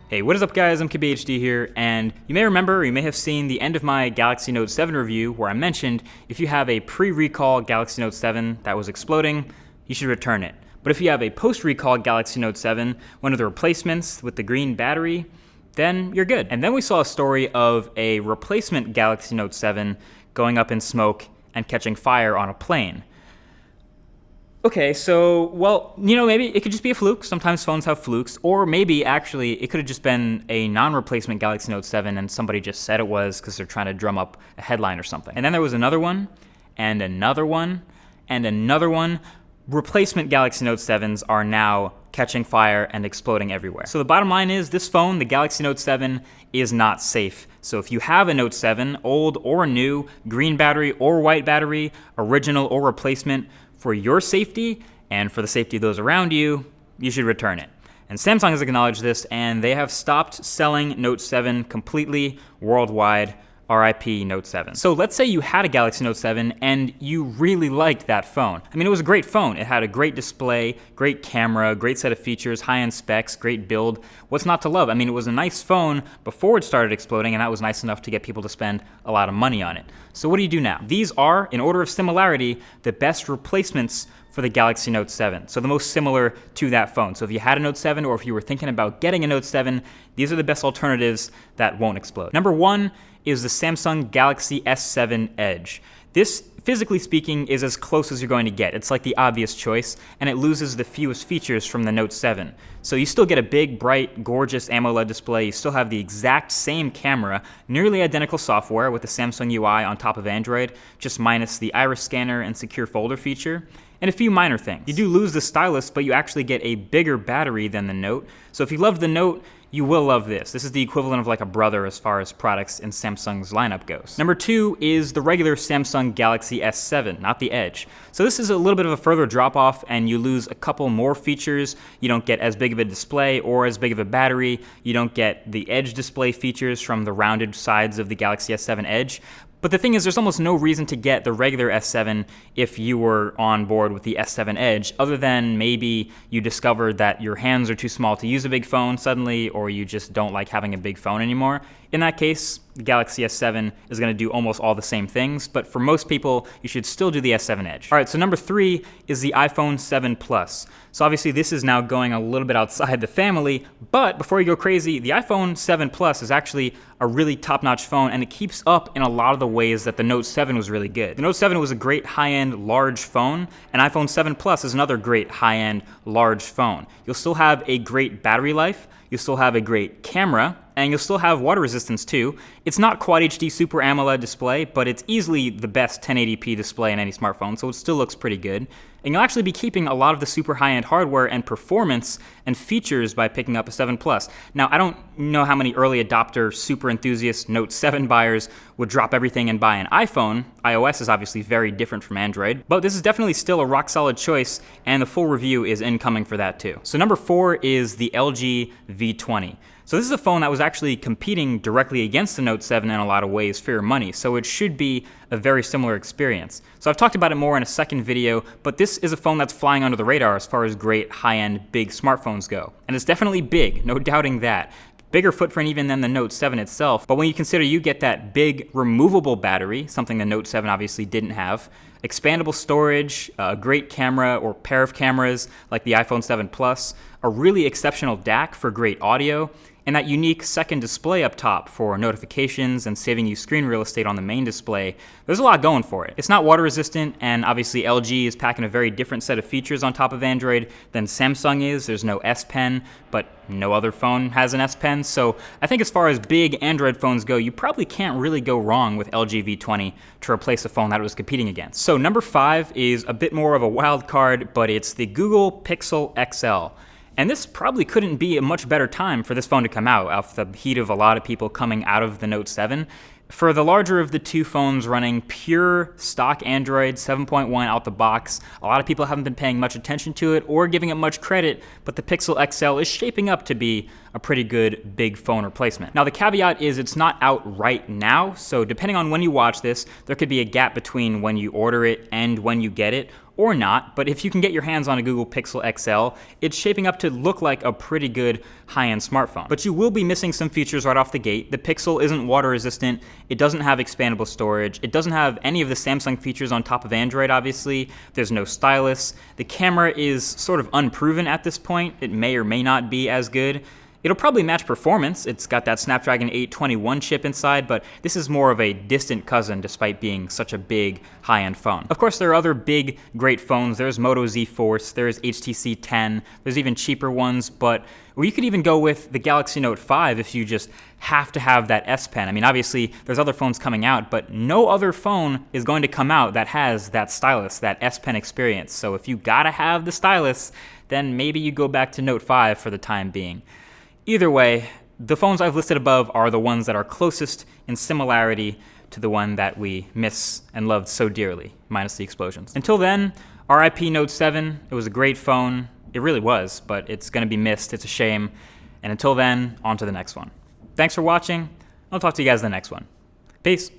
Hey, what is up guys, I'm KBHD here, and you may remember or you may have seen the end of my Galaxy Note 7 review where I mentioned if you have a pre-recall Galaxy Note 7 that was exploding, you should return it. But if you have a post-recall Galaxy Note 7, one of the replacements with the green battery, then you're good. And then we saw a story of a replacement Galaxy Note 7 going up in smoke and catching fire on a plane. Okay, so, well, maybe it could just be a fluke. Sometimes phones have flukes. Or maybe, actually, it could have just been a non-replacement Galaxy Note 7 and somebody just said it was because they're trying to drum up a headline or something. And then there was another one, and another one, and another one. Replacement Galaxy Note 7s are now catching fire and exploding everywhere. So the bottom line is this phone, the Galaxy Note 7, is not safe. So if you have a Note 7, old or new, green battery or white battery, original or replacement, for your safety and for the safety of those around you, you should return it. And Samsung has acknowledged this, and they have stopped selling Note 7 completely worldwide. RIP Note 7. So let's say you had a Galaxy Note 7 and you really liked that phone. I mean, it was a great phone. It had a great display, great camera, great set of features, high-end specs, great build. What's not to love? I mean, it was a nice phone before it started exploding, and that was nice enough to get people to spend a lot of money on it. So what do you do now? These are, in order of similarity, the best replacements for the Galaxy Note 7. So the most similar to that phone. So if you had a Note 7 or if you were thinking about getting a Note 7, these are the best alternatives that won't explode. Number one is the Samsung Galaxy S7 Edge. This, physically speaking, is as close as you're going to get. It's like the obvious choice, and it loses the fewest features from the Note 7. So you still get a big, bright, gorgeous AMOLED display. You still have the exact same camera, nearly identical software with the Samsung UI on top of Android, just minus the iris scanner and secure folder feature, and a few minor things. You do lose the stylus, but you actually get a bigger battery than the Note. So if you love the Note, you will love this. This is the equivalent of like a brother as far as products in Samsung's lineup goes. Number two is the regular Samsung Galaxy S7, not the Edge. So this is a little bit of a further drop off, and you lose a couple more features. You don't get as big of a display or as big of a battery. You don't get the Edge display features from the rounded sides of the Galaxy S7 Edge. But the thing is, there's almost no reason to get the regular S7 if you were on board with the S7 Edge, other than maybe you discovered that your hands are too small to use a big phone suddenly, or you just don't like having a big phone anymore. In that case, the Galaxy S7 is going to do almost all the same things, but for most people, you should still do the S7 Edge. All right, so number three is the iPhone 7 Plus. So obviously this is now going a little bit outside the family, but before you go crazy, the iPhone 7 Plus is actually a really top-notch phone, and it keeps up in a lot of the ways that the Note 7 was really good. The Note 7 was a great high-end large phone, and iPhone 7 Plus is another great high-end large phone. You'll still have a great battery life, you'll still have a great camera, and you'll still have water resistance too. It's not Quad HD Super AMOLED display, but it's easily the best 1080p display in any smartphone, so it still looks pretty good. And you'll actually be keeping a lot of the super high-end hardware and performance and features by picking up a 7 Plus. Now, I don't know how many early adopter, super enthusiast Note 7 buyers would drop everything and buy an iPhone. iOS is obviously very different from Android, but this is definitely still a rock-solid choice, and the full review is incoming for that too. So number four is the LG V20. So this is a phone that was actually competing directly against the Note 7 in a lot of ways for your money, so it should be a very similar experience. So I've talked about it more in a second video, but this is a phone that's flying under the radar as far as great high-end big smartphones go. And it's definitely big, no doubting that. Bigger footprint even than the Note 7 itself, but when you consider you get that big removable battery, something the Note 7 obviously didn't have, expandable storage, a great camera or pair of cameras like the iPhone 7 Plus, a really exceptional DAC for great audio, and that unique second display up top for notifications and saving you screen real estate on the main display, there's a lot going for it. It's not water resistant, and obviously LG is packing a very different set of features on top of Android than Samsung is. There's no S Pen, but no other phone has an S Pen, so I think as far as big Android phones go, you probably can't really go wrong with LG V20 to replace a phone that it was competing against. So number five is a bit more of a wild card, but it's the Google Pixel XL. And this probably couldn't be a much better time for this phone to come out off the heat of a lot of people coming out of the Note 7. For the larger of the two phones running pure stock Android 7.1 out the box, a lot of people haven't been paying much attention to it or giving it much credit, but the Pixel XL is shaping up to be a pretty good big phone replacement. Now the caveat is it's not out right now, so depending on when you watch this, there could be a gap between when you order it and when you get it, or not, but if you can get your hands on a Google Pixel XL, it's shaping up to look like a pretty good high-end smartphone. But you will be missing some features right off the gate. The Pixel isn't water resistant, it doesn't have expandable storage, it doesn't have any of the Samsung features on top of Android, obviously. There's no stylus. The camera is sort of unproven at this point. It may or may not be as good. It'll probably match performance. It's got that Snapdragon 821 chip inside, but this is more of a distant cousin despite being such a big high-end phone. Of course, there are other big, great phones. There's Moto Z Force, there's HTC 10, there's even cheaper ones, but you could even go with the Galaxy Note 5 if you just have to have that S Pen. I mean, obviously, there's other phones coming out, but no other phone is going to come out that has that stylus, that S Pen experience. So if you gotta have the stylus, then maybe you go back to Note 5 for the time being. Either way, the phones I've listed above are the ones that are closest in similarity to the one that we miss and loved so dearly, minus the explosions. Until then, RIP Note 7, it was a great phone. It really was, but it's gonna be missed, it's a shame. And until then, on to the next one. Thanks for watching. I'll talk to you guys in the next one. Peace.